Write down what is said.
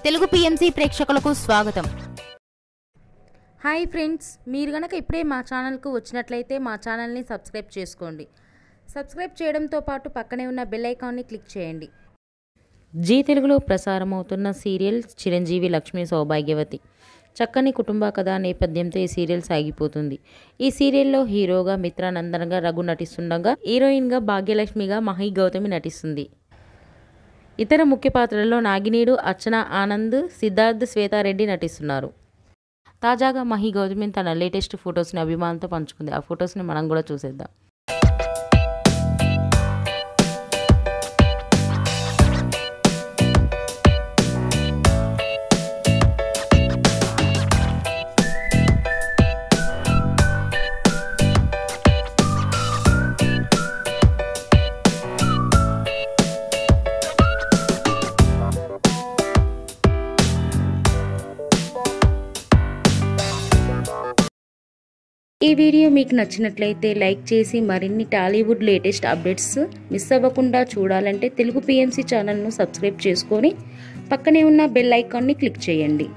Telugu PMC ప్రేక్షకులకు స్వాగతం. Hi friends, మీరు గనక ఇప్పుడే మా ఛానల్కు వచ్చినట్లయితే మా ఛానల్ని సబ్స్క్రైబ్ చేసుకోండి. సబ్స్క్రైబ్ చేయడంతో పాటు పక్కనే ఉన్న బెల్ ఐకాన్ని క్లిక్ చేయండి. జీ తెలుగులో ప్రసారమవుతున్న సీరియల్ చిరంజీవి లక్ష్మీ సౌభాగ్యవతి. చక్కని కుటుంబ కథా నేపథ్యంతో ఈ సీరియల్ సాగిపోతుంది. ఈ సీరియల్లో హీరోగా మిత్రానందన్గా రఘు నటిస్తుండగా, హీరోయిన్గా భాగ్యలక్ష్మిగా మహి గౌతమి నటిస్తుంది. ఇతర ముఖ్య పాత్రల్లో నాగినీడు, అర్చన ఆనంద్, సిద్ధార్థ్, శ్వేతారెడ్డి నటిస్తున్నారు. తాజాగా మహి గౌతమి తన లేటెస్ట్ ఫొటోస్ని అభిమానులతో పంచుకుంది. ఆ ఫొటోస్ని మనం కూడా చూసేద్దాం. ఈ వీడియో మీకు నచ్చినట్లయితే లైక్ చేసి మరిన్ని టాలీవుడ్ లేటెస్ట్ అప్డేట్స్ మిస్ అవ్వకుండా చూడాలంటే తెలుగు పిఎంసి ఛానల్ను సబ్స్క్రైబ్ చేసుకొని పక్కనే ఉన్న బెల్ ఐకాన్ని క్లిక్ చేయండి.